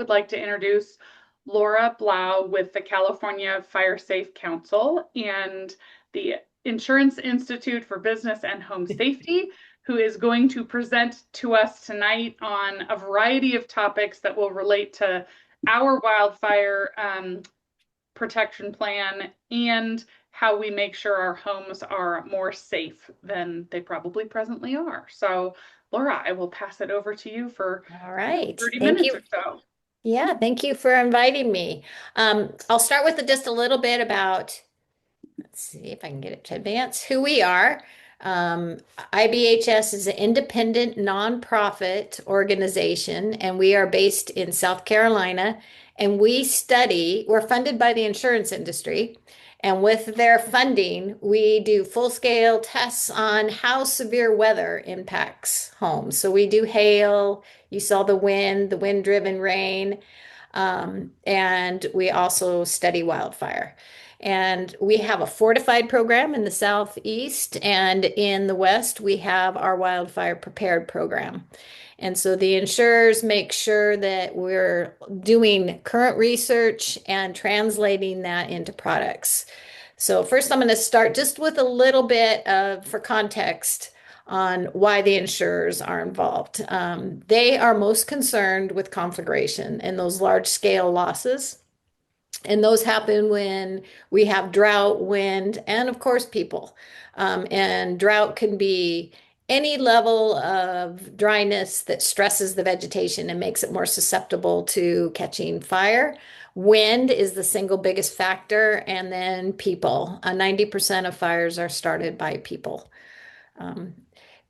Would like to introduce Laura Blaul with the California Fire Safe Council and the Insurance Institute for Business and Home Safety, who is going to present to us tonight on a variety of topics that will relate to our wildfire protection plan and how we make sure our homes are more safe than they probably presently are. So, Laura, I will pass it over to you for All right. 30 Thank minutes you. or so. Yeah, thank you for inviting me. I'll start with just a little bit about, let's see if I can get it to advance, who we are. IBHS is an independent nonprofit organization, and we are based in South Carolina. And we're funded by the insurance industry. And with their funding, we do full-scale tests on how severe weather impacts homes. So we do hail, you saw the wind-driven rain, and we also study wildfire. And we have a fortified program in the Southeast, and in the West, we have our wildfire prepared program. And so the insurers make sure that we're doing current research and translating that into products. So first, I'm going to start just with a little bit for context on why the insurers are involved. They are most concerned with conflagration and those large scale losses. And those happen when we have drought, wind, and of course, people. And drought can be any level of dryness that stresses the vegetation and makes it more susceptible to catching fire. Wind is the single biggest factor, and then people. 90% of fires are started by people. Um,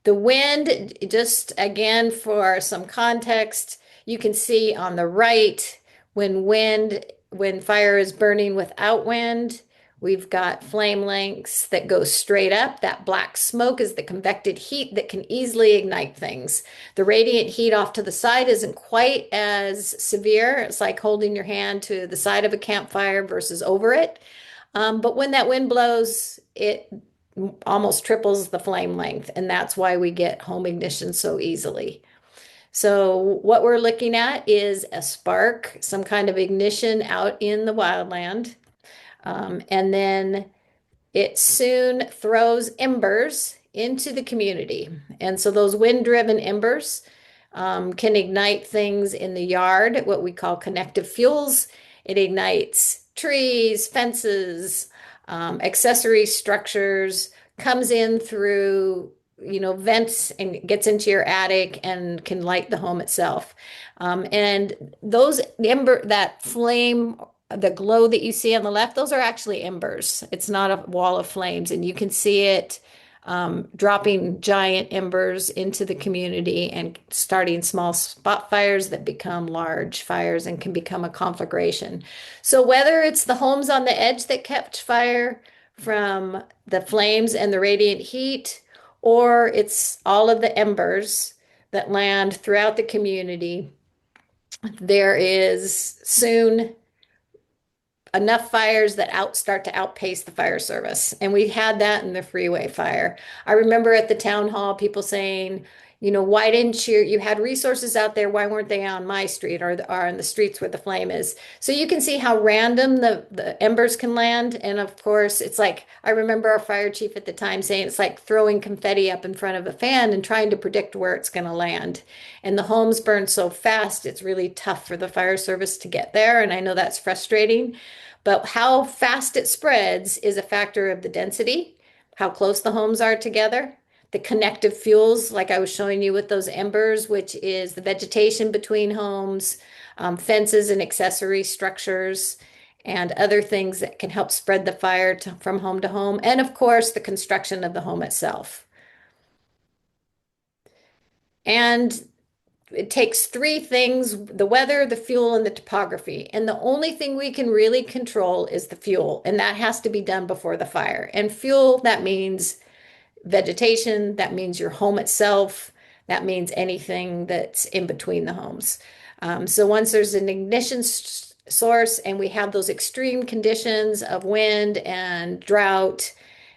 the wind, just again for some context, you can see on the right when fire is burning without wind, we've got flame lengths that go straight up. That black smoke is the convected heat that can easily ignite things. The radiant heat off to the side isn't quite as severe. It's like holding your hand to the side of a campfire versus over it. But when that wind blows, it almost triples the flame length, and that's why we get home ignition so easily. So what we're looking at is a spark, some kind of ignition out in the wildland. And then it soon throws embers into the community. And so those wind-driven embers can ignite things in the yard, what we call connective fuels. It ignites trees, fences, accessory structures, comes in through vents and gets into your attic and can light the home itself. And that flame, the glow that you see on the left, those are actually embers. It's not a wall of flames, and you can see it dropping giant embers into the community and starting small spot fires that become large fires and can become a conflagration. So whether it's the homes on the edge that catch fire from the flames and the radiant heat, or it's all of the embers that land throughout the community, there is soon enough fires that start to outpace the fire service. And we had that in the freeway fire. I remember at the town hall, people saying, why didn't you had resources out there, why weren't they on my street or on the streets where the flame is? So you can see how random the embers can land. And of course, it's like, I remember our fire chief at the time saying it's like throwing confetti up in front of a fan and trying to predict where it's going to land. And the homes burn so fast, it's really tough for the fire service to get there. And I know that's frustrating. But how fast it spreads is a factor of the density, how close the homes are together, the connective fuels, like I was showing you with those embers, which is the vegetation between homes, fences and accessory structures, and other things that can help spread the fire from home to home, and of course, the construction of the home itself. And it takes three things: the weather, the fuel, and the topography. And the only thing we can really control is the fuel, and that has to be done before the fire. And fuel, that means vegetation, that means your home itself, that means anything that's in between the homes. So once there's an ignition source and we have those extreme conditions of wind and drought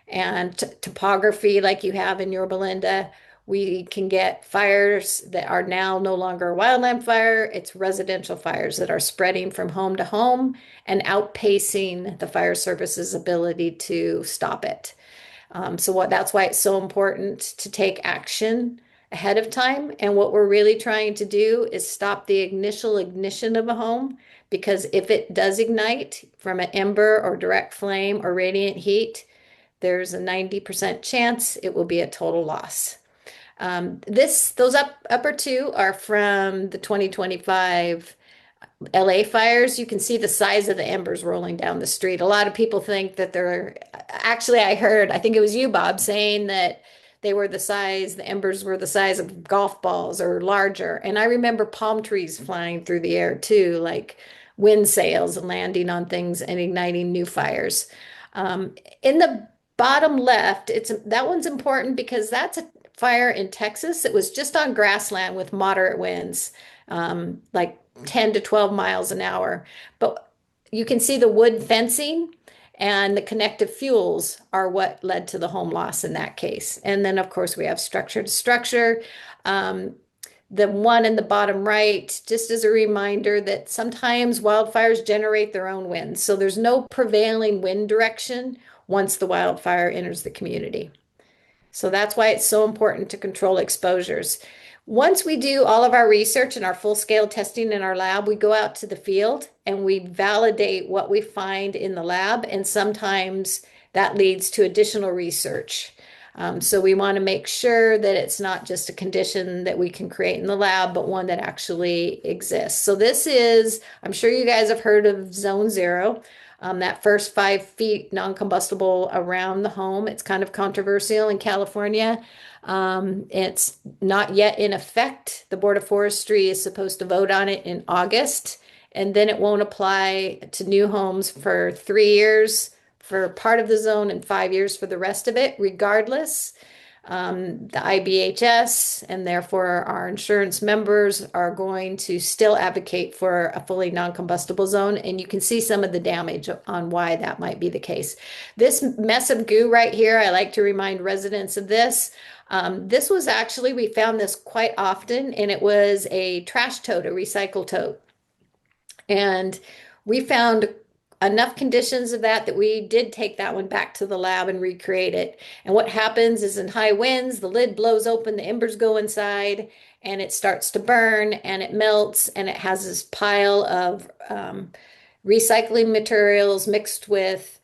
and topography like you have in your Belinda, We can get fires that are now no longer a wildland fire. It's residential fires that are spreading from home to home and outpacing the fire service's ability to stop it. That's why it's so important to take action ahead of time. And what we're really trying to do is stop the initial ignition of a home, because if it does ignite from an ember or direct flame or radiant heat, there's a 90% chance it will be a total loss. Those upper two are from the 2025 LA fires. You can see the size of the embers rolling down the street. A lot of people think that actually, I think it was you, Bob, saying that the embers were the size of golf balls or larger. And I remember palm trees flying through the air too, like wind sails landing on things and igniting new fires. In the bottom left, that one's important because that's a fire in Texas. It was just on grassland with moderate winds, like 10 to 12 miles an hour. But you can see the wood fencing and the connective fuels are what led to the home loss in that case. And then, of course, we have structure to structure. The one in the bottom right, just as a reminder that sometimes wildfires generate their own winds. So there's no prevailing wind direction once the wildfire enters the community. So that's why it's so important to control exposures. Once we do all of our research and our full-scale testing in our lab, we go out to the field and we validate what we find in the lab, and sometimes that leads to additional research. So we want to make sure that it's not just a condition that we can create in the lab, but one that actually exists. So I'm sure you guys have heard of Zone Zero. That first 5 feet non-combustible around the home. It's kind of controversial in California. It's not yet in effect. The Board of Forestry is supposed to vote on it in August, and then it won't apply to new homes for 3 years for part of the zone and 5 years for the rest of it, regardless. The IBHS and therefore our insurance members are going to still advocate for a fully non-combustible zone. And you can see some of the damage on why that might be the case. This mess of goo right here, I like to remind residents of this. This was actually, we found this quite often, and it was a trash tote, a recycle tote. And we found enough conditions of that we did take that one back to the lab and recreate it. And what happens is in high winds, the lid blows open, the embers go inside, and it starts to burn and it melts, and it has this pile of recycling materials mixed with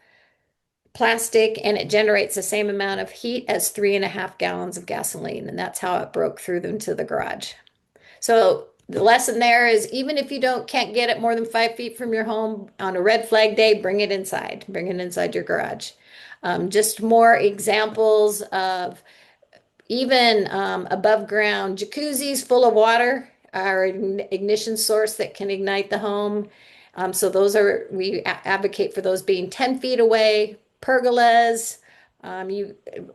plastic, and it generates the same amount of heat as 3.5 gallons of gasoline. And that's how it broke through into the garage. So the lesson there is, even if you can't get it more than 5 feet from your home on a red flag day, bring it inside. Bring it inside your garage. Just more examples of even above ground jacuzzis full of water are an ignition source that can ignite the home. So we advocate for those being 10 feet away. Pergolas.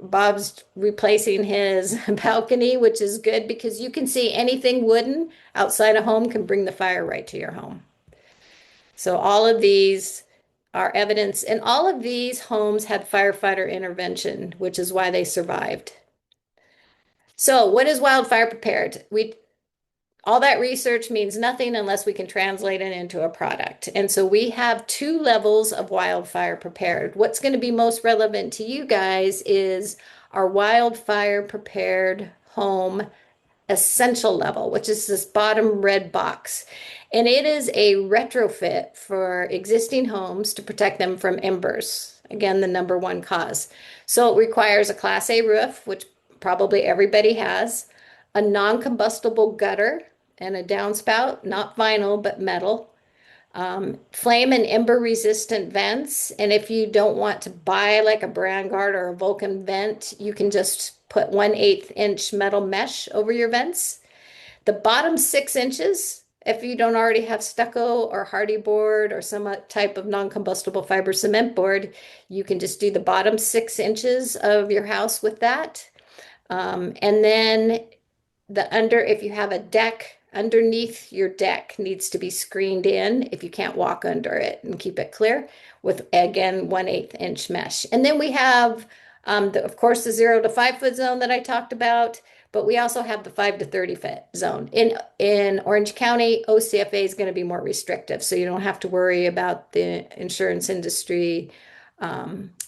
Bob's replacing his balcony, which is good because you can see anything wooden outside a home can bring the fire right to your home. So all of these are evidence, and all of these homes had firefighter intervention, which is why they survived. So what is wildfire prepared? All that research means nothing unless we can translate it into a product. And so we have 2 levels of wildfire prepared. What's going to be most relevant to you guys is our wildfire prepared home essential level, which is this bottom red box. And it is a retrofit for existing homes to protect them from embers. Again, the number one cause. So it requires a Class A roof, which probably everybody has, a non-combustible gutter, and a downspout, not vinyl, but metal. Flame and ember resistant vents. And if you don't want to buy like a Brand Guard or a Vulcan vent, you can just put 1/8 inch metal mesh over your vents. The bottom 6 inches, if you don't already have stucco or hardy board or some type of non-combustible fiber cement board, you can just do the bottom 6 inches of your house with that. And then if you have a deck, underneath your deck needs to be screened in if you can't walk under it, and keep it clear with, again, 1/8 inch mesh. And then we have, of course, the 0 to 5 foot zone that I talked about, but we also have the 5 to 30 foot zone. In Orange County, OCFA is going to be more restrictive, so you don't have to worry about the insurance industry,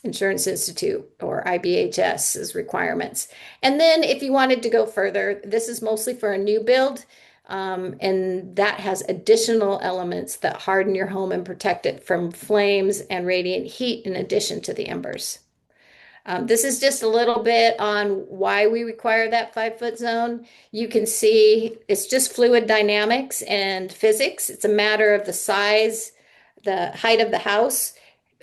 Insurance Institute or IBHS's requirements. And then if you wanted to go further, this is mostly for a new build. And that has additional elements that harden your home and protect it from flames and radiant heat in addition to the embers. This is just a little bit on why we require that 5 foot zone. You can see it's just fluid dynamics and physics. It's a matter of the size, the height of the house.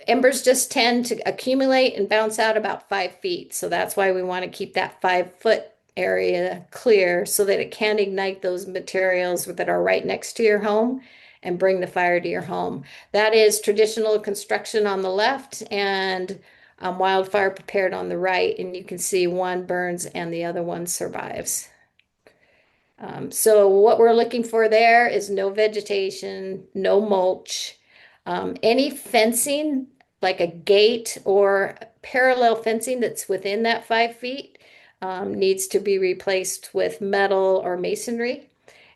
Embers just tend to accumulate and bounce out about 5 feet. So that's why we want to keep that 5 foot area clear so that it can ignite those materials that are right next to your home and bring the fire to your home. That is traditional construction on the left and wildfire prepared on the right. And you can see one burns and the other one survives. So what we're looking for there is no vegetation, no mulch, any fencing like a gate or parallel fencing that's within that 5 feet needs to be replaced with metal or masonry,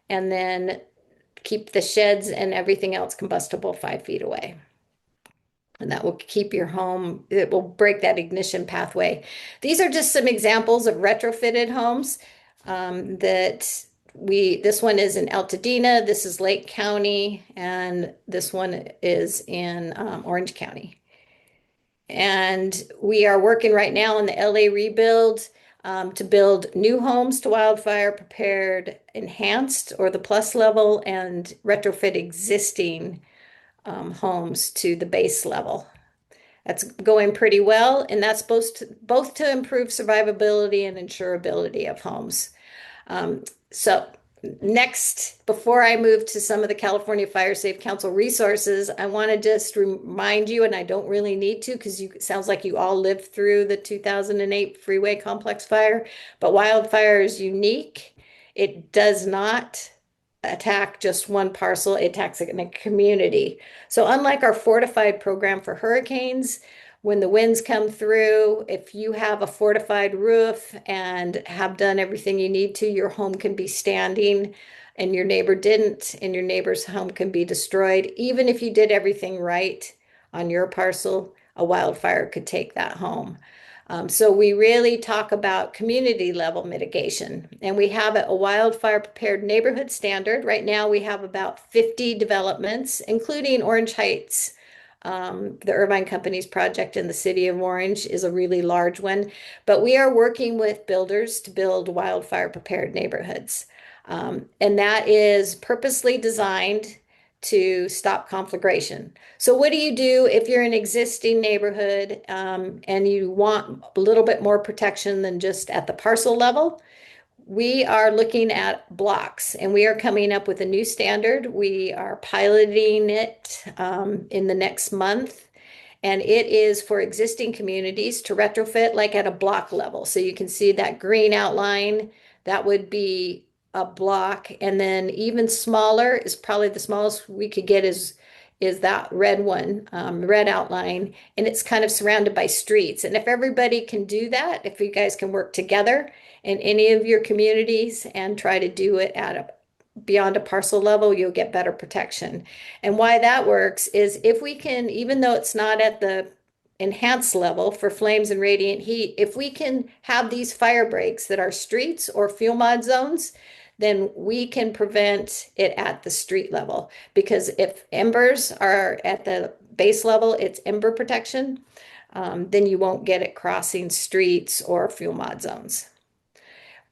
and then keep the sheds and everything else combustible 5 feet away. And that will keep your home, it will break that ignition pathway. These are just some examples of retrofitted homes this one is in Altadena, this is Lake County, and this one is in Orange County. And we are working right now on the LA rebuild to build new homes to wildfire prepared, enhanced, or the plus level, and retrofit existing homes to the base level. That's going pretty well, and that's supposed to both to improve survivability and insurability of homes. So next, before I move to some of the California Fire Safe Council resources, I want to just remind you, and I don't really need to because it sounds like you all lived through the 2008 freeway complex fire, but wildfire is unique. It does not attack just one parcel, it attacks it in a community. So unlike our fortified program for hurricanes, when the winds come through, if you have a fortified roof and have done everything you need to, your home can be standing and your neighbor didn't, and your neighbor's home can be destroyed. Even if you did everything right on your parcel, a wildfire could take that home. So we really talk about community level mitigation, and we have a wildfire prepared neighborhood standard. Right now we have about 50 developments, including Orange Heights. The Irvine Company's project in the city of Orange is a really large one, but we are working with builders to build wildfire prepared neighborhoods. And that is purposely designed to stop conflagration. So what do you do if you're in an existing neighborhood and you want a little bit more protection than just at the parcel level? We are looking at blocks, and we are coming up with a new standard. We are piloting it in the next month, and it is for existing communities to retrofit like at a block level. So you can see that green outline, that would be a block, and then even smaller is probably the smallest we could get is that red one, red outline, and it's kind of surrounded by streets. And if everybody can do that, if you guys can work together in any of your communities and try to do it beyond a parcel level, you'll get better protection. And why that works is if we can, even though it's not at the enhanced level for flames and radiant heat, if we can have these fire breaks that are streets or fuel mod zones, then we can prevent it at the street level. Because if embers are at the base level, it's ember protection, then you won't get it crossing streets or fuel mod zones.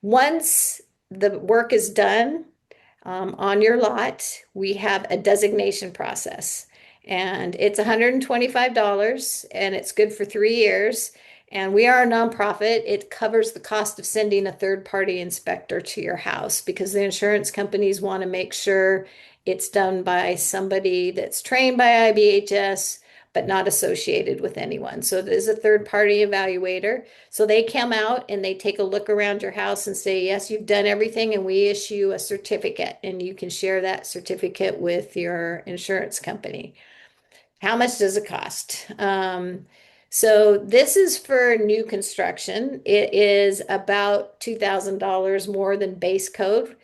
Once the work is done on your lot, we have a designation process. And it's $125 and it's good for 3 years. And we are a nonprofit. It covers the cost of sending a third-party inspector to your house because the insurance companies want to make sure it's done by somebody that's trained by IBHS, but not associated with anyone. So there's a third-party evaluator. So they come out and they take a look around your house and say, yes, you've done everything, and we issue a certificate, and you can share that certificate with your insurance company. How much does it cost? So this is for new construction. It is about $2,000 more than base code.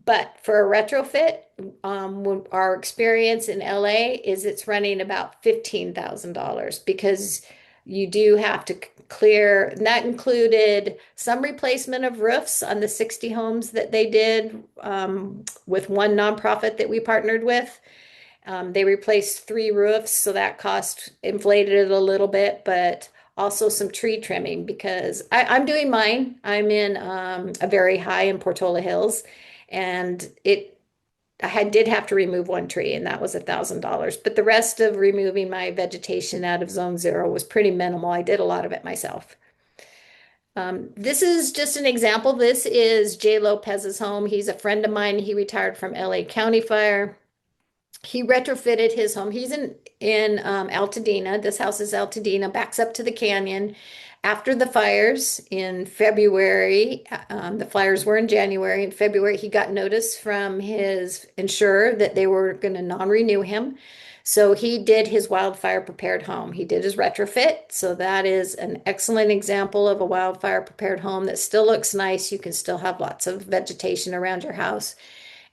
But for a retrofit, our experience in LA is it's running about $15,000 because you do have to clear, and that included some replacement of roofs on the 60 homes that they did with one nonprofit that we partnered with. They replaced 3 roofs, so that cost inflated it a little bit, but also some tree trimming because I'm doing mine. I'm in a very high in Portola Hills, and did have to remove one tree, and that was $1,000. But the rest of removing my vegetation out of zone 0 was pretty minimal. I did a lot of it myself. This is just an example. This is Jay Lopez's home. He's a friend of mine. He retired from LA County Fire. He retrofitted his home. He's in Altadena. This house is Altadena, backs up to the canyon. After the fires in February, the fires were in January. In February, he got notice from his insurer that they were going to non-renew him. So he did his wildfire prepared home. He did his retrofit. So that is an excellent example of a wildfire prepared home that still looks nice. You can still have lots of vegetation around your house.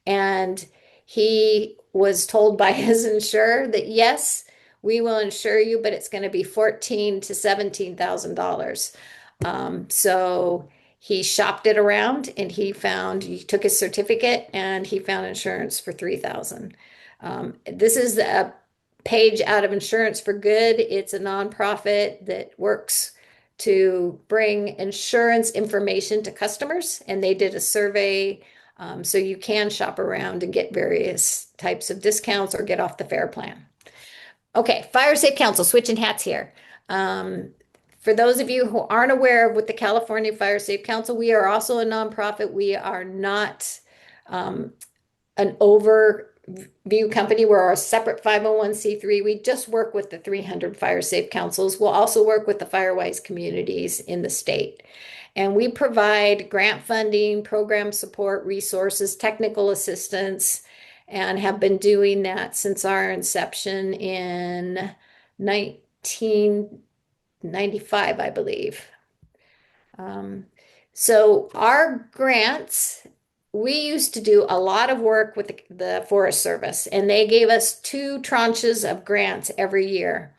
And he was told by his insurer that yes, we will insure you, but it's going to be $14,000 to $17,000. So he shopped it around and he took his certificate and he found insurance for $3,000. This is a page out of Insurance for Good. It's a nonprofit that works to bring insurance information to customers, and they did a survey. So you can shop around and get various types of discounts or get off the FAIR plan. Okay, Fire Safe Council, switching hats here. For those of you who aren't aware of what the California Fire Safe Council, we are also a nonprofit. We are not an overview company. We're a separate 501c3. We just work with the 300 Fire Safe Councils. We'll also work with the Firewise communities in the state. And we provide grant funding, program support, resources, technical assistance, and have been doing that since our inception in 1995, I believe. So our grants, we used to do a lot of work with the Forest Service, and they gave us 2 tranches of grants every year.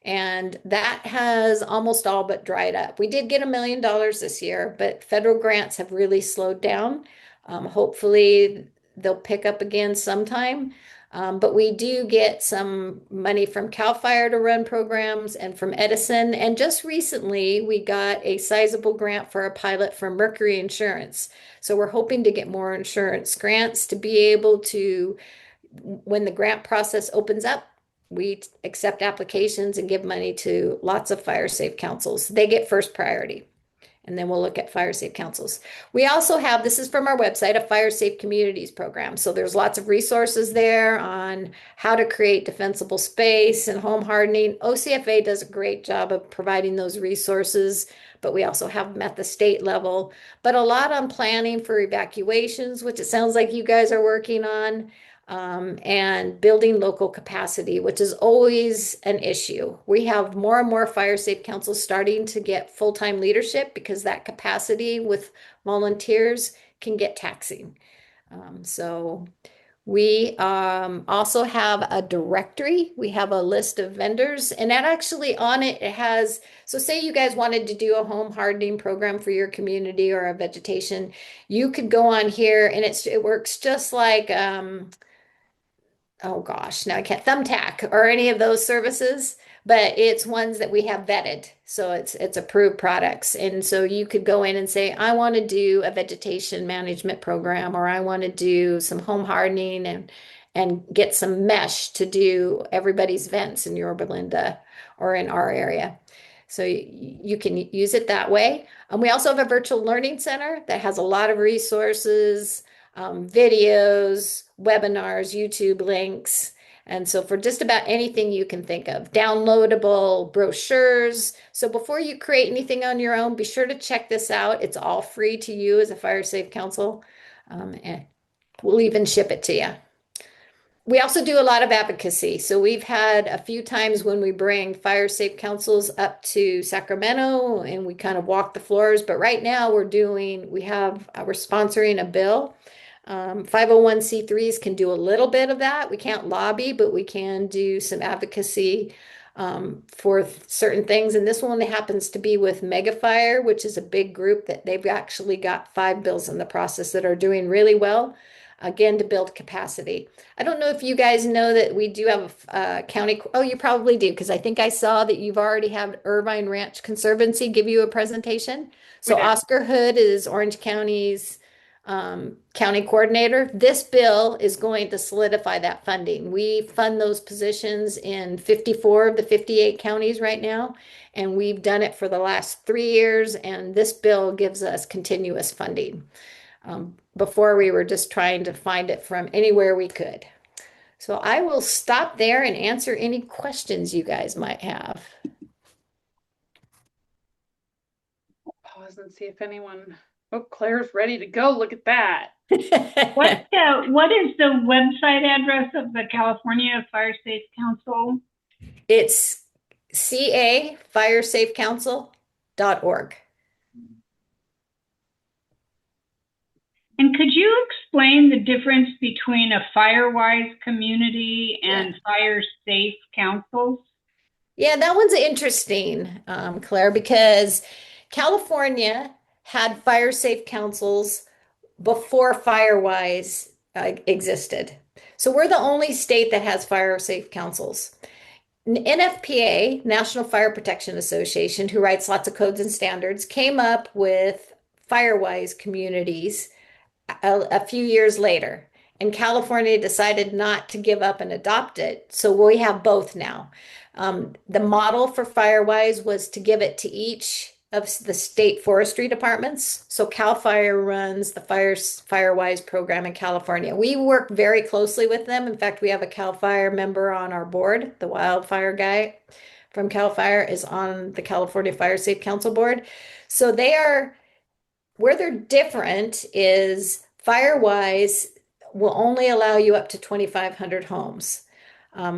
And that has almost all but dried up. We did get $1 million this year, but federal grants have really slowed down. Hopefully they'll pick up again sometime. But we do get some money from CAL FIRE to run programs and from Edison. And just recently, we got a sizable grant for a pilot from Mercury Insurance. So we're hoping to get more insurance grants to be able to, when the grant process opens up, we accept applications and give money to lots of fire safe councils. They get first priority. And then we'll look at fire safe councils. We also have, this is from our website, a fire safe communities program. So there's lots of resources there on how to create defensible space and home hardening. OCFA does a great job of providing those resources, but we also have them at the state level. But a lot on planning for evacuations, which it sounds like you guys are working on. And building local capacity, which is always an issue. We have more and more fire safe councils starting to get full-time leadership because that capacity with volunteers can get taxing. So we also have a directory. We have a list of vendors, and that actually on it, it has, so say you guys wanted to do a home hardening program for your community or a vegetation, you could go on here and it works just like, oh gosh, now I can't, Thumbtack or any of those services, but it's ones that we have vetted. So it's approved products. And so you could go in and say, I want to do a vegetation management program, or I want to do some home hardening and get some mesh to do everybody's vents in Yorba Linda or in our area. So you can use it that way. We also have a virtual learning center that has a lot of resources, videos, webinars, YouTube links. And so for just about anything you can think of, downloadable brochures. So before you create anything on your own, be sure to check this out. It's all free to you as a Fire Safe Council. And we'll even ship it to you. We also do a lot of advocacy. So we've had a few times when we bring fire safe councils up to Sacramento and we kind of walk the floors. But right now we're sponsoring a bill. 501(c)(3)s can do a little bit of that. We can't lobby, but we can do some advocacy for certain things. And this one happens to be with Megafire, which is a big group that they've actually got 5 bills in the process that are doing really well, again, to build capacity. I don't know if you guys know that we do have a county. Oh, you probably do, because I think I saw that you've already had Irvine Ranch Conservancy give you a presentation. We So did. Oscar Hood is Orange County's county coordinator. This bill is going to solidify that funding. We fund those positions in 54 of the 58 counties right now, and we've done it for the last 3 years, and this bill gives us continuous funding. Before we were just trying to find it from anywhere we could. So I will stop there and answer any questions you guys might have. Pause and see if anyone. Oh, Claire's ready to go. Look at that. What is the website address of the California Fire Safe Council? It's cafirесafecouncil.org. And could you explain the difference between a FireWise community and fire safe councils? Yeah, that one's interesting, Claire, because California had fire safe councils before FireWise existed. So we're the only state that has fire safe councils. NFPA, National Fire Protection Association, who writes lots of codes and standards, came up with FireWise communities a few years later. And California decided not to give up and adopt it. So we have both now. The model for FireWise was to give it to each of the state forestry departments. So CAL FIRE runs the FireWise program in California. We work very closely with them. In fact, we have a CAL FIRE member on our board. The wildfire guy from CAL FIRE is on the California Fire Safe Council board. So where they're different is FireWise will only allow you up to 2,500 homes.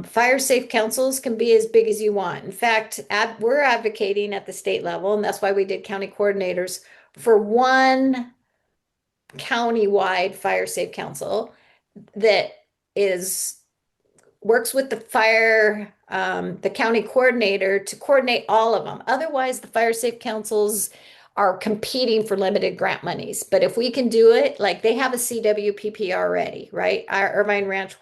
Fire safe councils can be as big as you want. In fact, we're advocating at the state level, and that's why we did county coordinators for one county-wide fire safe council that works with the county coordinator to coordinate all of them. Otherwise, the fire safe councils are competing for limited grant monies. But if we can do it, like they have a CWPP already, right? Our Irvine Ranch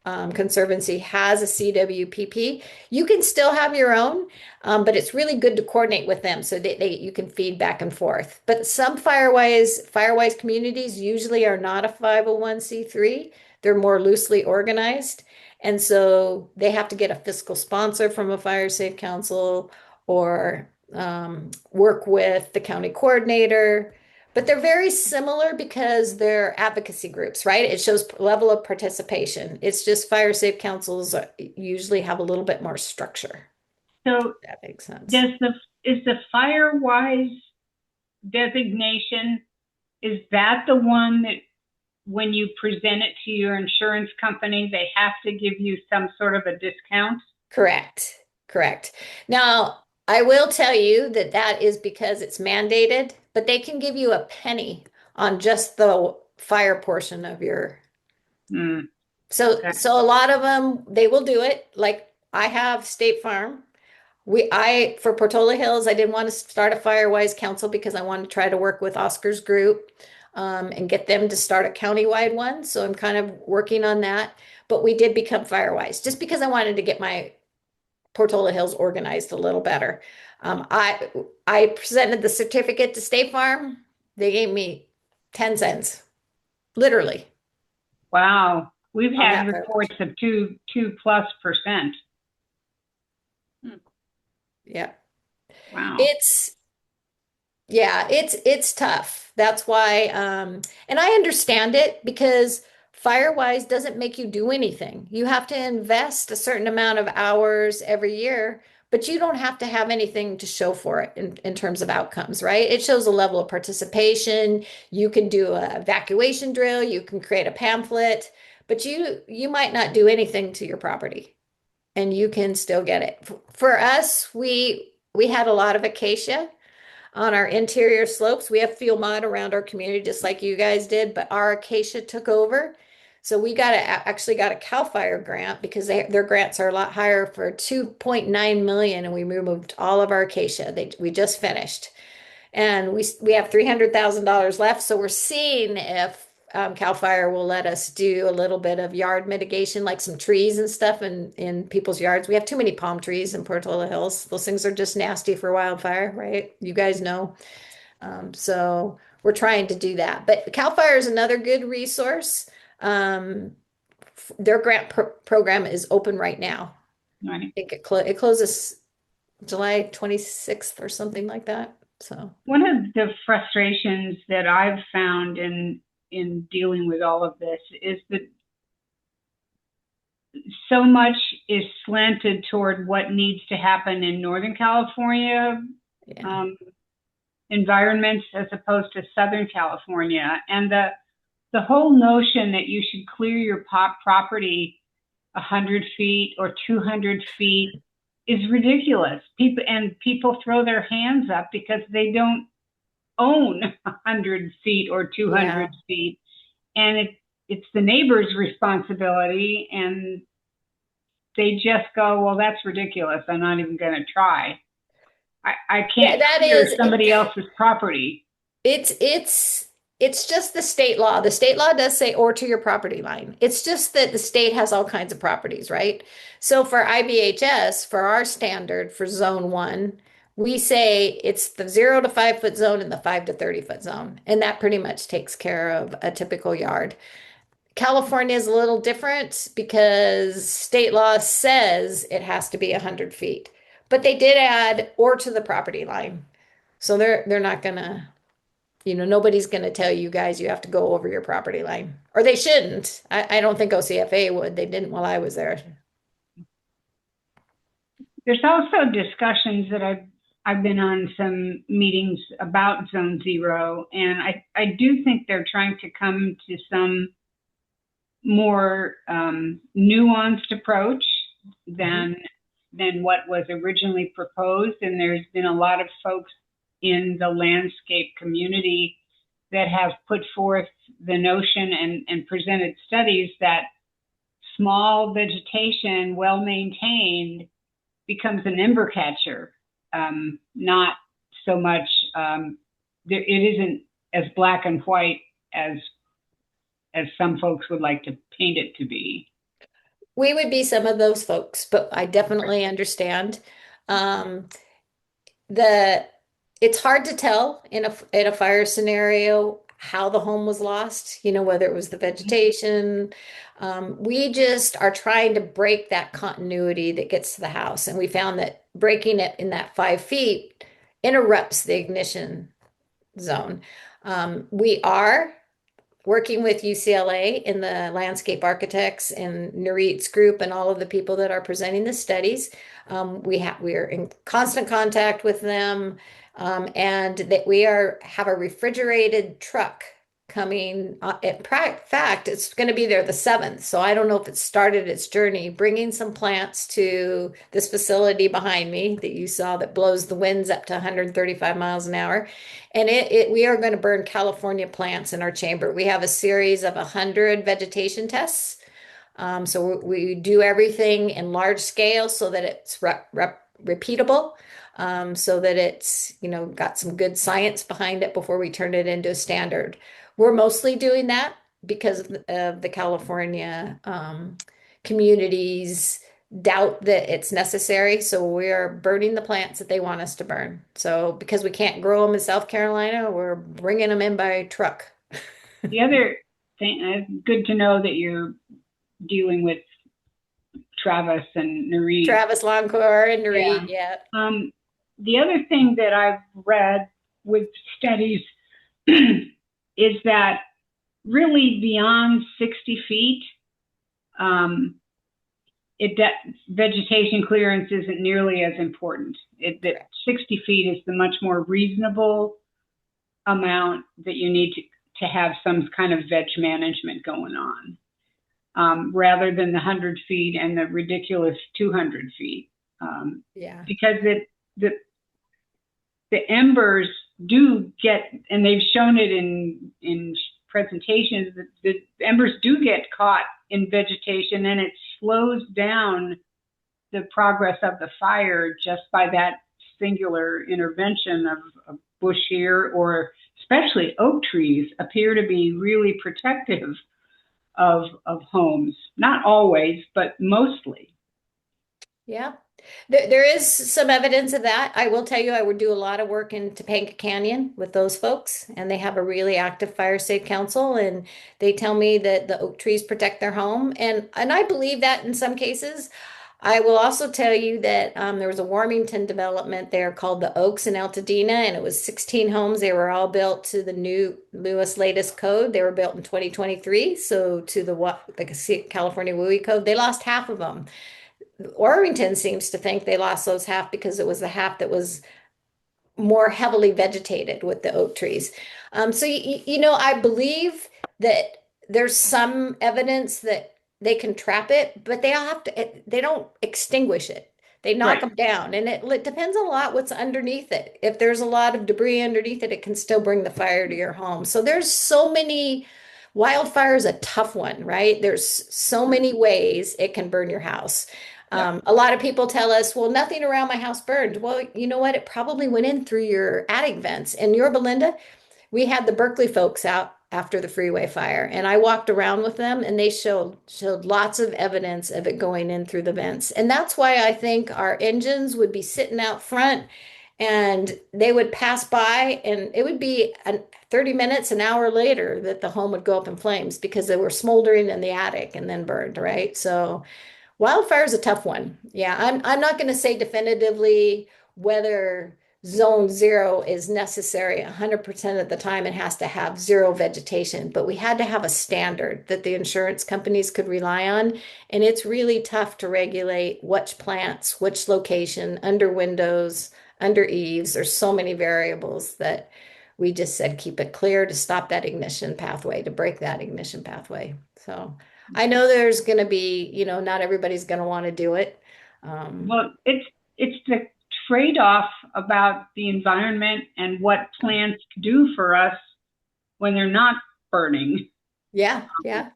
Conservancy has a CWPP. You can still have your own, but it's really good to coordinate with them so that you can feed back and forth. But some FireWise communities usually are not a 501(c)(3). They're more loosely organized. And so they have to get a fiscal sponsor from a fire safe council or work with the county coordinator. But they're very similar because they're advocacy groups, right? It shows level of participation. It's just fire safe councils usually have a little bit more structure. So that makes sense. Is the FireWise designation, is that the one that when you present it to your insurance company, they have to give you some sort of a discount? Correct. Now, I will tell you that is because it's mandated, but they can give you a penny on just the fire portion of your. So a lot of them, they will do it. Like I have State Farm. For Portola Hills, I didn't want to start a FireWise council because I wanted to try to work with Oscar's group and get them to start a countywide one. So I'm kind of working on that. But we did become FireWise just because I wanted to get my Portola Hills organized a little better. I presented the certificate to State Farm. They gave me 10 cents, literally. Wow. We've had reports of 2+%. Yeah. Wow. It's tough. That's why, and I understand it because FireWise doesn't make you do anything. You have to invest a certain amount of hours every year, but you don't have to have anything to show for it in terms of outcomes, right? It shows a level of participation. You can do an evacuation drill. You can create a pamphlet, but you might not do anything to your property and you can still get it. For us, we had a lot of acacia on our interior slopes. We have field mod around our community, just like you guys did, but our acacia took over. So we actually got a CAL FIRE grant because their grants are a lot higher for 2.9 million, and we removed all of our acacia. We just finished, and we have $300,000 left. So we're seeing if CAL FIRE will let us do a little bit of yard mitigation, like some trees and stuff in people's yards. We have too many palm trees in Portola Hills. Those things are just nasty for wildfire, right? You guys know. So we're trying to do that. But CAL FIRE is another good resource. Their grant program is open right now. Right. I think it closes July 26th or something like that. So one of the frustrations that I've found in dealing with all of this is that so much is slanted toward what needs to happen in Northern California environments as opposed to Southern California. And the whole notion that you should clear your property 100 feet or 200 feet is ridiculous. People throw their hands up because they don't own 100 feet or 200 feet, and it's the neighbor's responsibility, and they just go, well, that's ridiculous, I'm not even going to try. I can't clear somebody else's property. It's just the state law. The state law does say or to your property line. It's just that the state has all kinds of properties, right? So for IBHS, for our standard for zone 1, we say it's the 0 to 5 foot zone and the 5 to 30 foot zone. And that pretty much takes care of a typical yard. California is a little different because state law says it has to be 100 feet. But they did add or to the property line. So they're not gonna, nobody's gonna tell you guys you have to go over your property line. Or they shouldn't. I don't think OCFA would. They didn't while I was there. There's also discussions that I've been on some meetings about Zone 0, and I do think they're trying to come to some more nuanced approach than what was originally proposed. And there's been a lot of folks in the landscape community that have put forth the notion and presented studies that small vegetation, well maintained, becomes an ember catcher. Not so much, it isn't as black and white as some folks would like to paint it to be. We would be some of those folks, but I definitely understand. It's hard to tell in a fire scenario how the home was lost, whether it was the vegetation. We just are trying to break that continuity that gets to the house. And we found that breaking it in that 5 feet interrupts the ignition zone. We are working with UCLA in the landscape architects and Nurit's group and all of the people that are presenting the studies. We are in constant contact with them, and that we have a refrigerated truck coming. In fact, it's going to be there the 7th. So I don't know if it started its journey, bringing some plants to this facility behind me that you saw that blows the winds up to 135 miles an hour. And we are going to burn California plants in our chamber. We have a series of 100 vegetation tests. So we do everything in large scale so that it's repeatable. So that it's, got some good science behind it before we turn it into a standard. We're mostly doing that because of the California communities doubt that it's necessary. So we're burning the plants that they want us to burn. So because we can't grow them in South Carolina, we're bringing them in by truck. The other thing, good to know that you're dealing with Travis and Nurit. Travis Longcore and Nurit, yeah. The other thing that I've read with studies is that really beyond 60 feet, vegetation clearance isn't nearly as important. That 60 feet is the much more reasonable amount that you need to have some kind of veg management going on. rather than the 100 feet and the ridiculous 200 feet. Yeah. Because the embers do get, and they've shown it in presentations, that the embers do get caught in vegetation, and it slows down the progress of the fire just by that singular intervention of a bush here, or especially oak trees appear to be really protective of homes. Not always, but mostly. Yeah. There is some evidence of that. I will tell you, I would do a lot of work in Topanga Canyon with those folks, and they have a really active fire safe council, and they tell me that the oak trees protect their home, and I believe that in some cases. I will also tell you that there was a Warmington development there called the Oaks in Altadena, and it was 16 homes. They were all built to the newest, latest code. They were built in 2023, so to the California WUI code. They lost half of them. Warmington seems to think they lost those half because it was the half that was more heavily vegetated with the oak trees. So, I believe that there's some evidence that they can trap it, but they don't extinguish it. They knock Right. them down, and it depends a lot what's underneath it. If there's a lot of debris underneath it, it can still bring the fire to your home. So there's so many, wildfire is a tough one, right? There's so many ways it can burn your house. Yeah. A lot of people tell us, well, nothing around my house burned. Well, you know what? It probably went in through your attic vents. In Yorba Linda, we had the Berkeley folks out after the freeway fire, and I walked around with them, and they showed lots of evidence of it going in through the vents. And that's why I think our engines would be sitting out front, and they would pass by, and it would be 30 minutes, an hour later, that the home would go up in flames because they were smoldering in the attic and then burned, right? So wildfire is a tough one. Yeah, I'm not going to say definitively whether zone zero is necessary 100% of the time. It has to have zero vegetation, but we had to have a standard that the insurance companies could rely on. And it's really tough to regulate which plants, which location, under windows, under eaves. There's so many variables that we just said keep it clear to stop that ignition pathway, to break that ignition pathway. So I know there's going to be, not everybody's going to want to do it. Well, it's the trade-off about the environment and what plants do for us when they're not burning. Yeah, yeah.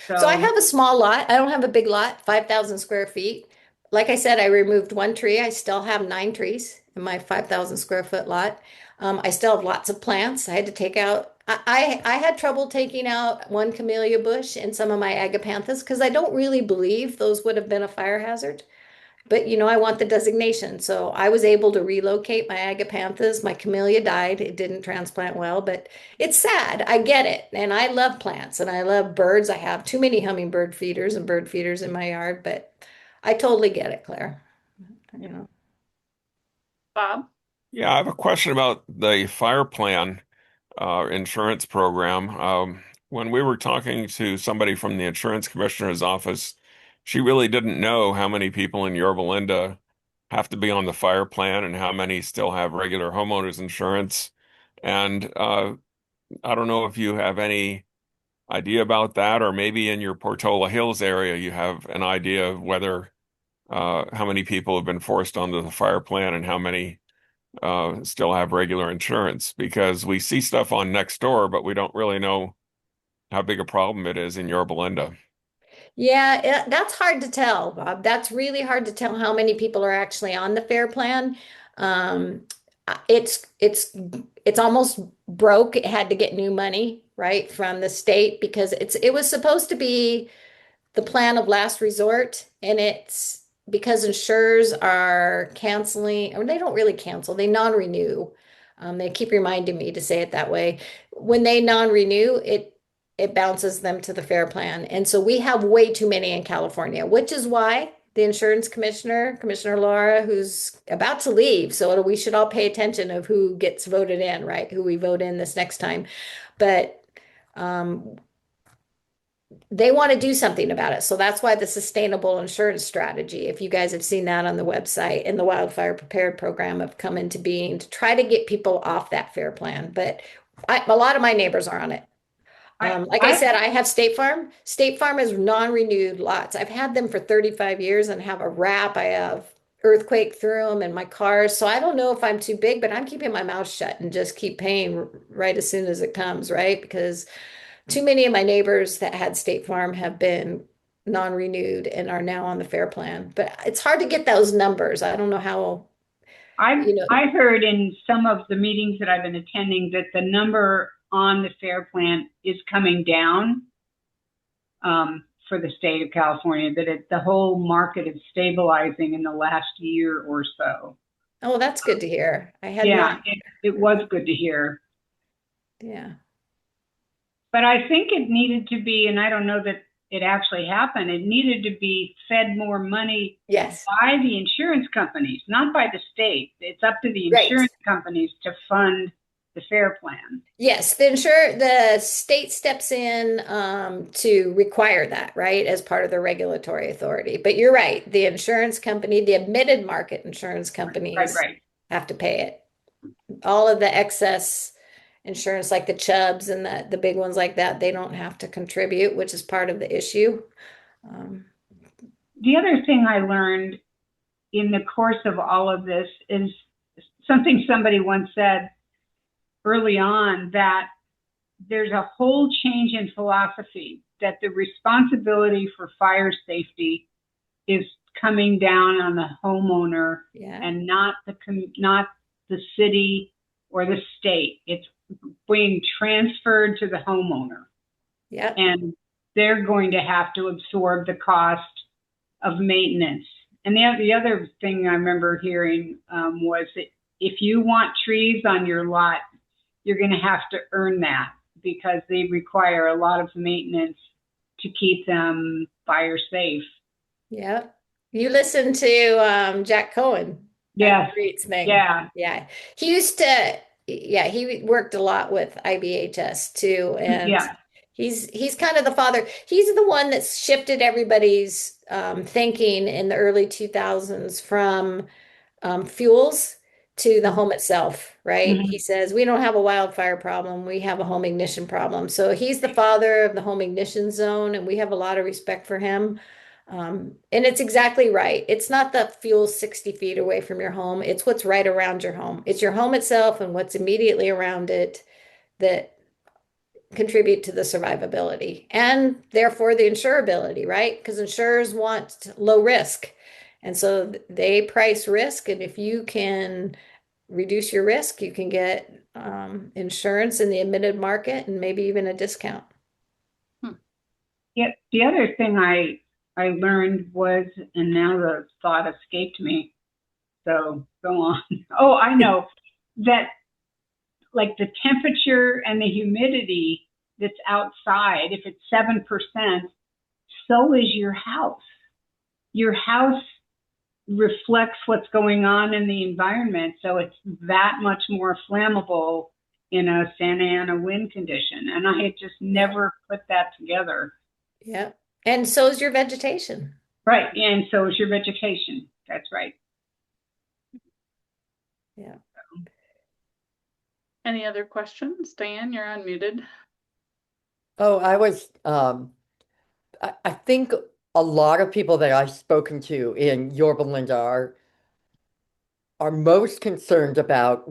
So I So, have a small lot. I don't have a big lot, 5,000 square feet. Like I said, I removed one tree. I still have 9 trees in my 5,000 square foot lot. I still have lots of plants. I had to take out, I had trouble taking out one camellia bush and some of my agapanthus because I don't really believe those would have been a fire hazard. But I want the designation. So I was able to relocate my agapanthus. My camellia died. It didn't transplant well, but it's sad. I get it. And I love plants and I love birds. I have too many hummingbird feeders and bird feeders in my yard, but I totally get it, Claire. You know. Bob? Yeah, I have a question about the fire plan insurance program. When we were talking to somebody from the insurance commissioner's office, she really didn't know how many people in Yorba Linda have to be on the fire plan and how many still have regular homeowners insurance. And I don't know if you have any idea about that, or maybe in your Portola Hills area, you have an idea of whether how many people have been forced onto the fire plan and how many still have regular insurance, because we see stuff on next door, but we don't really know how big a problem it is in Yorba Linda. Yeah, that's hard to tell, Bob. That's really hard to tell how many people are actually on the FAIR plan. Um, it's almost broke. It had to get new money, right, from the state because it was supposed to be the plan of last resort, and it's because insurers are canceling, or they don't really cancel, they non-renew. They keep reminding me to say it that way. When they non-renew, it bounces them to the fair plan. And so we have way too many in California, which is why the insurance commissioner, Commissioner Laura, who's about to leave, so we should all pay attention of who gets voted in, right? Who we vote in this next time. But they want to do something about it. So that's why the sustainable insurance strategy, if you guys have seen that on the website, and the wildfire prepared program have come into being to try to get people off that fair plan. But a lot of my neighbors are on it. I, Like I I, said, I have State Farm. State Farm is non-renewed lots. I've had them for 35 years and have a wrap. I have earthquake through them in my cars. So I don't know if I'm too big, but I'm keeping my mouth shut and just keep paying right as soon as it comes, right? Because too many of my neighbors that had State Farm have been non-renewed and are now on the fair plan. But it's hard to get those numbers. I don't know how, I've you know, I heard in some of the meetings that I've been attending that the number on the fair plan is coming down for the state of California. That the whole market is stabilizing in the last year or so. oh, that's good to hear. I had Yeah, not it heard was that. good to hear. Yeah. But I think it needed to be, and I don't know that it actually happened, it needed to be fed more money Yes. by the insurance companies, not by the state. It's up to the Right. insurance companies to fund the fair plan. Yes, the state steps in to require that, right, as part of the regulatory authority. But you're right, the insurance company, the admitted market insurance Right, companies right. have to pay it. All of the excess insurance, like the Chubbs and the big ones like that, they don't have to contribute, which is part of the issue. Um, The other thing I learned in the course of all of this is something somebody once said early on, that there's a whole change in philosophy, that the responsibility for fire safety is coming down on the homeowner yeah, and not the city or the state. It's being transferred to the homeowner, yeah, and they're going to have to absorb the cost of maintenance. And the other thing I remember hearing was that if you want trees on your lot, you're going to have to earn that, because they require a lot of maintenance to keep them fire safe. yeah. You listen to Jack Cohen at Yes, Greets thing. yeah, Yeah. He used to, yeah, he worked a lot with IBHS too. And yeah. he's kind of the father. He's the one that shifted everybody's thinking in the early 2000s from fuels to the home itself, right? He Mm-hmm. says, we don't have a wildfire problem, we have a home ignition problem. So he's the father of the home ignition zone, and we have a lot of respect for him. And it's exactly right. It's not the fuel 60 feet away from your home, it's what's right around your home. It's your home itself and what's immediately around it that contribute to the survivability and therefore the insurability, right? Because insurers want low risk. And so they price risk. And if you can reduce your risk, you can get insurance in the admitted market and maybe even a discount. Hmm. Yeah, the other thing I learned was, and now the thought escaped me. So go on. Oh, I know that, like, the temperature and the humidity that's outside, if it's 7%, so is your house. Your house reflects what's going on in the environment, so it's that much more flammable in a Santa Ana wind condition. And I had just Yeah. never put that together. Yeah. And so is your vegetation. Right, and so is your vegetation. That's right. Yeah. Any other questions? Diane, you're unmuted. Oh, I think a lot of people that I've spoken to in Yorba Linda are most concerned about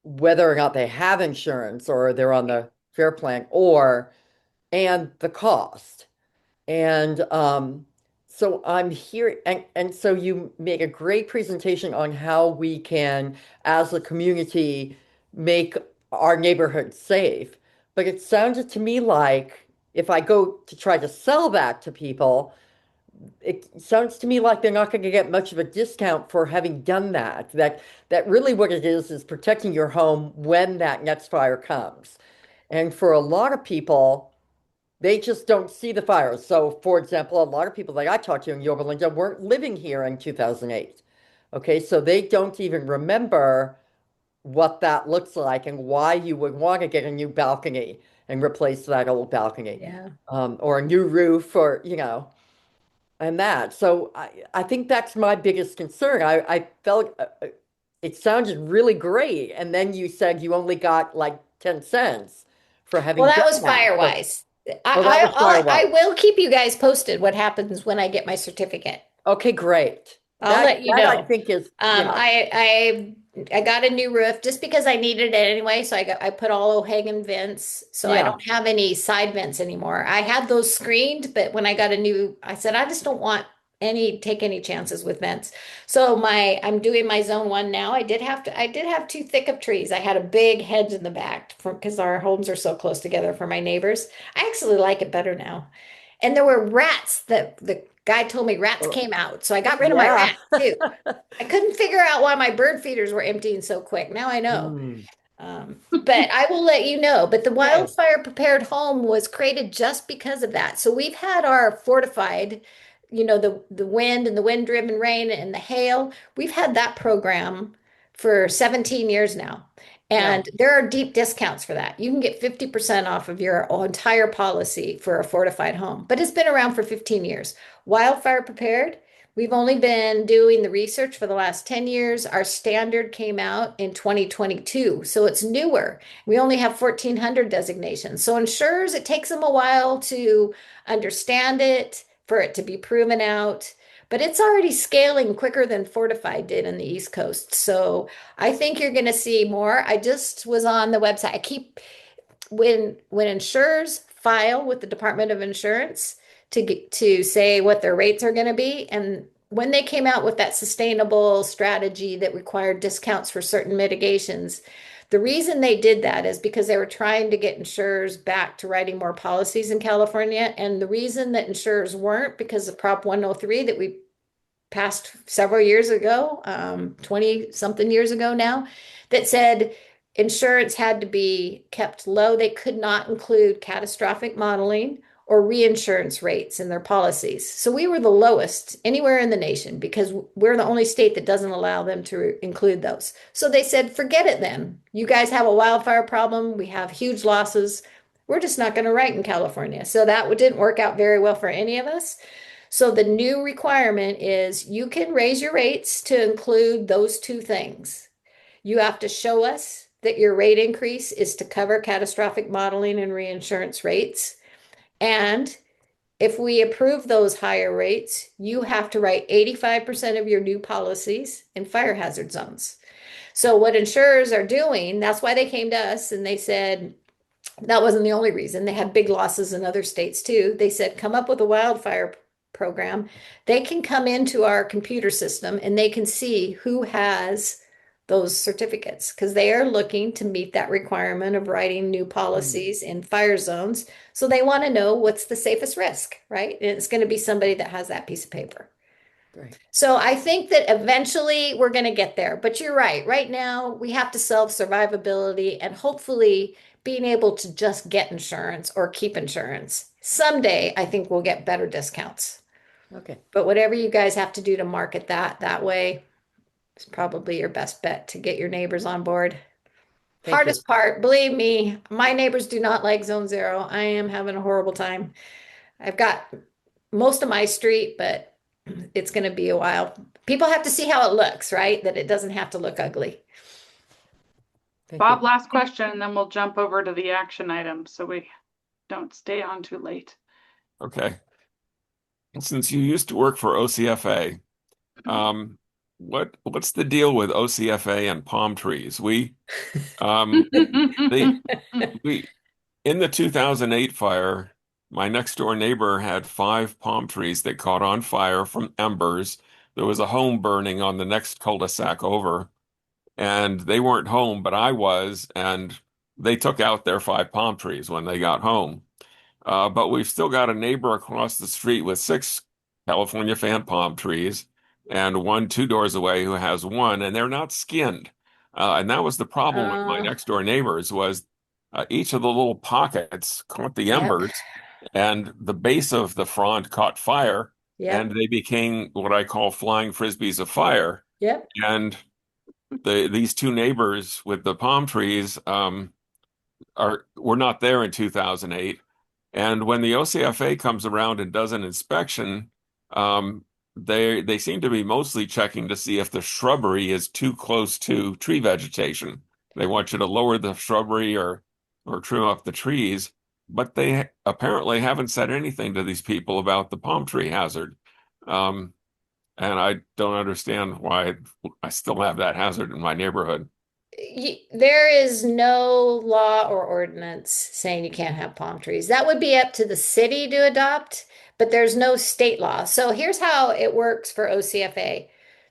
whether or not they have insurance or they're on the fair plan, and the cost. And so I'm here, and so you made a great presentation on how we can, as a community, make our neighborhood safe. But it sounded to me like if I go to try to sell that to people, it sounds to me like they're not going to get much of a discount for having done that. That really what it is protecting your home when that next fire comes. And for a lot of people, they just don't see the fires. So, for example, a lot of people that I talked to in Yorba Linda weren't living here in 2008. Okay, so they don't even remember what that looks like and why you would want to get a new balcony and replace that old balcony, Yeah. or a new roof, or and that. So I think that's my biggest concern. I felt it sounded really great, and then you said you only got like 10 cents for Well, having that done was that. So, Firewise. oh, that was I Firewise. will keep you guys posted what happens when I get my certificate. Okay, great. I'll let you That I know. think is, I got a new roof just because I needed it anyway. So I put all O'Hagan vents. So I yeah. don't have any side vents anymore. I had those screened, but when I got a new, I said I just don't want take any chances with vents. So I'm doing my zone 1 now. I did have too thick of trees. I had a big hedge in the back because our homes are so close together for my neighbors. I actually like it better now. And there were rats that the guy told me rats Oh, came out. So I got rid of my yeah. rats too. I couldn't figure out why my bird feeders were emptying so quick. Now I know. Hmm. But I will let you know. But the Okay. wildfire prepared home was created just because of that. So we've had our fortified, the wind and the wind driven rain and the hail. We've had that program for 17 years now. Yeah. And there are deep discounts for that. You can get 50% off of your entire policy for a fortified home, but it's been around for 15 years. Wildfire prepared, we've only been doing the research for the last 10 years. Our standard came out in 2022, so it's newer. We only have 1,400 designations. So insurers, it takes them a while to understand it, for it to be proven out, but it's already scaling quicker than Fortified did in the East Coast. So I think you're going to see more. I just was on the website. I keep when insurers file with the Department of Insurance to say what their rates are going to be, and when they came out with that sustainable strategy that required discounts for certain mitigations, the reason they did that is because they were trying to get insurers back to writing more policies in California. And the reason that insurers weren't because of Prop 103 that we passed several years ago, 20 something years ago now, that said insurance had to be kept low. They could not include catastrophic modeling or reinsurance rates in their policies. So we were the lowest anywhere in the nation because we're the only state that doesn't allow them to include those. So they said, forget it then. You guys have a wildfire problem. We have huge losses. We're just not going to write in California. So that didn't work out very well for any of us. So the new requirement is you can raise your rates to include those two things. You have to show us that your rate increase is to cover catastrophic modeling and reinsurance rates. And if we approve those higher rates, you have to write 85% of your new policies in fire hazard zones. So what insurers are doing, that's why they came to us and they said, that wasn't the only reason. They had big losses in other states too. They said, come up with a wildfire program. They can come into our computer system and they can see who has those certificates because they are looking to meet that requirement of writing new Hmm. policies in fire zones. So they want to know what's the safest risk, right? And it's going to be somebody that has that piece of paper. Great. So I think that eventually we're going to get there. But you're right. Right now, we have to solve survivability and hopefully being able to just get insurance or keep insurance. Someday, I think we'll get better discounts. Okay. But whatever you guys have to do to market that way is probably your best bet to get your neighbors on board. Thank you. Hardest part, believe me, my neighbors do not like Zone Zero. I am having a horrible time. I've got most of my street, but it's going to be a while. People have to see how it looks, right? That it doesn't have to look ugly. Thank you. Bob, last question, and then we'll jump over to the action items so we don't stay on too late. Okay. Since you used to work for OCFA, um, what's the deal with OCFA and palm trees? Um, they, we, in the 2008 fire, my next door neighbor had 5 palm trees that caught on fire from embers. There was a home burning on the next cul-de-sac over, and they weren't home, but I was, and they took out their 5 palm trees when they got home. But we've still got a neighbor across the street with 6 California fan palm trees and one 2 doors away who has one, and they're not skinned. And that was the problem with my Uh, next door neighbors was each of the little pockets caught the yep, embers, and the base of the frond caught fire, and yep, they became what I call flying frisbees of fire. yep. And these two neighbors with the palm trees are were not there in 2008. And when the OCFA comes around and does an inspection, they seem to be mostly checking to see if the shrubbery is too close to tree vegetation. They want you to lower the shrubbery or or trim up the trees, but they apparently haven't said anything to these people about the palm tree hazard. Um, and I don't understand why I still have that hazard in my neighborhood. There is no law or ordinance saying you can't have palm trees. That would be up to the city to adopt, but there's no state law. So here's how it works for OCFA.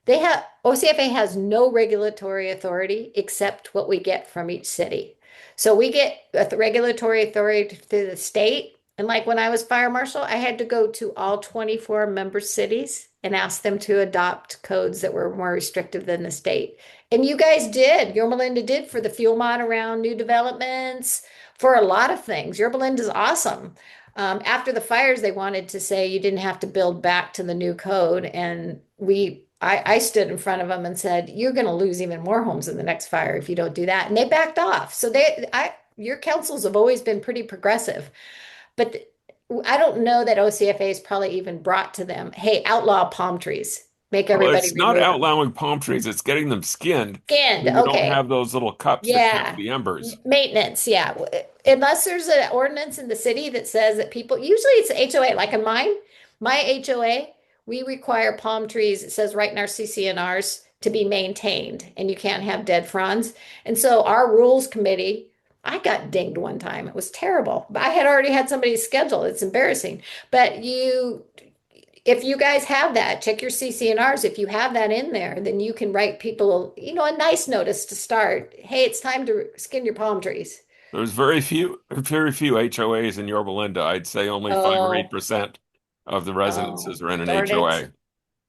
OCFA has no regulatory authority except what we get from each city. So we get a regulatory authority through the state. And like when I was fire marshal, I had to go to all 24 member cities and ask them to adopt codes that were more restrictive than the state. And you guys did. Your Melinda did for the fuel mod around new developments, for a lot of things. Your Melinda's awesome. After the fires, they wanted to say you didn't have to build back to the new code. And I stood in front of them and said, you're going to lose even more homes in the next fire if you don't do that. And they backed off. So your councils have always been pretty progressive. But I don't know that OCFA is probably even brought to them, hey, outlaw palm trees. Make Well, everybody it's not remove them. outlawing palm trees, it's getting them skinned Skinned, so you don't okay. have those little cups that catch Yeah. the embers. Maintenance, yeah. Unless there's an ordinance in the city that says that people, usually it's HOA, like in mine, my HOA, we require palm trees, it says right in our CCNRs, to be maintained, and you can't have dead fronds. And so our rules committee, I got dinged one time. It was terrible. But I had already had somebody scheduled. It's embarrassing. But if you guys have that, check your CCNRs. If you have that in there, then you can write people, a nice notice to start. Hey, it's time to skin your palm trees. There's very few HOAs in Yorba Linda. I'd say only 5 or 8% of the Oh, residences are in an darn it. HOA.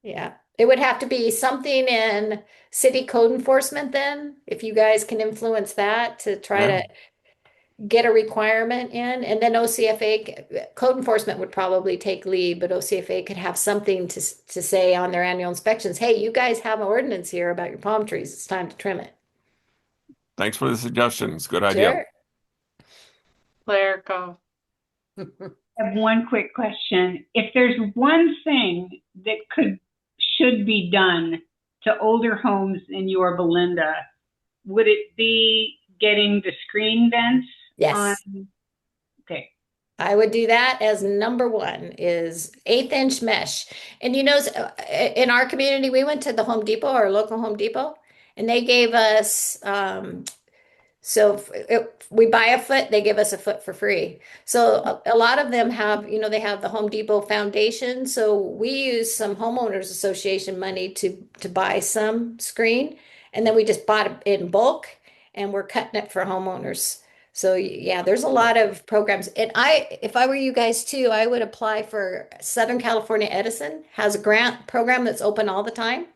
Yeah. It would have to be something in city code enforcement then, if you guys can influence that to try Yeah. to get a requirement in. And then OCFA, code enforcement would probably take lead, but OCFA could have something to say on their annual inspections. Hey, you guys have an ordinance here about your palm trees. It's time to trim it. Thanks for the suggestions. Good idea. Sure. Claire, go. I have one quick question. If there's one thing that should be done to older homes in Yorba Linda, would it be getting the screen vents Yes. on? Okay. I would do that as number one is 1/8 inch mesh. And in our community, we went to the Home Depot, our local Home Depot, and they gave us, so if we buy a foot, they give us a foot for free. So a lot of them have, they have the Home Depot Foundation. So we use some homeowners association money to buy some screen, and then we just bought it in bulk, and we're cutting it for homeowners. So yeah, there's a lot of programs. And if I were you guys too, I would apply for Southern California Edison has a grant program that's open all the time.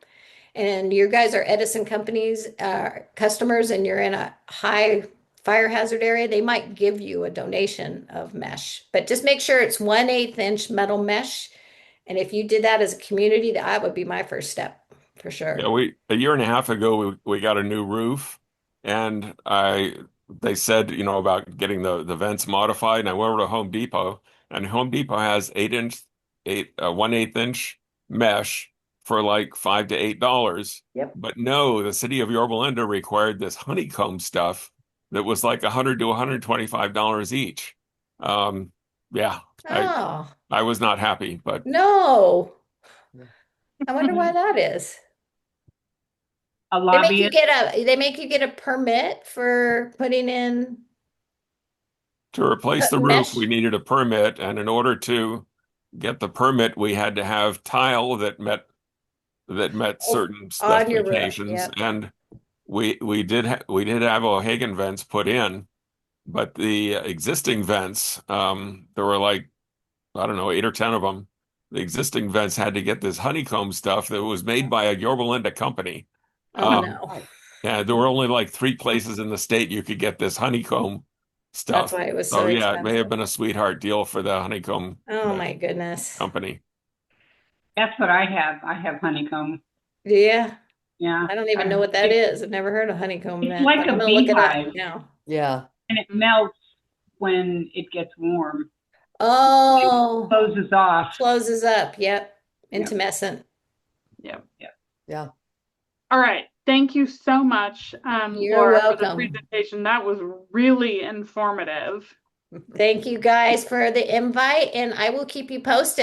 And you guys are Edison companies, customers, and you're in a high fire hazard area, they might give you a donation of mesh. But just make sure it's 1/8 inch metal mesh. And if you did that as a community, that would be my first step for sure. Yeah, a year and a half ago we got a new roof, and they said, about getting the vents modified, and I went over to Home Depot, and Home Depot has 1/8 inch mesh for like $5 to $8. Yep. But no, the city of Yorba Linda required this honeycomb stuff that was like $100 to $125 each. Yeah, Oh, I was not happy, but no. I wonder why that is. A They make you get a permit for putting in to replace the roof, mesh we needed a permit, and in order to get the permit, we had to have tile that met certain on your roof. specifications, Yep. and we did have O'Hagan vents put in, but the existing vents, there were like, I don't know, 8 or 10 of them. The existing vents had to get this honeycomb stuff that was made by a Yorba Linda company. Oh Um, no. yeah, there were only like 3 places in the state you could get this honeycomb That's stuff. why it was So so yeah, it may have expensive. been a sweetheart deal for the honeycomb Oh my goodness. company. That's what I have. I have honeycomb. Yeah. Yeah. I don't even know what that is. I've never heard of honeycomb It's vent, like but a I'm gonna look it up beehive. now. Yeah. And it melts when it gets warm. Oh, Closes off. closes up. Yep. Yep. Intumescent. Yep. Yeah. All right. Thank you so much, You're Laura, for the welcome. presentation. That was really informative. Thank you guys for the invite, and I will keep you posted.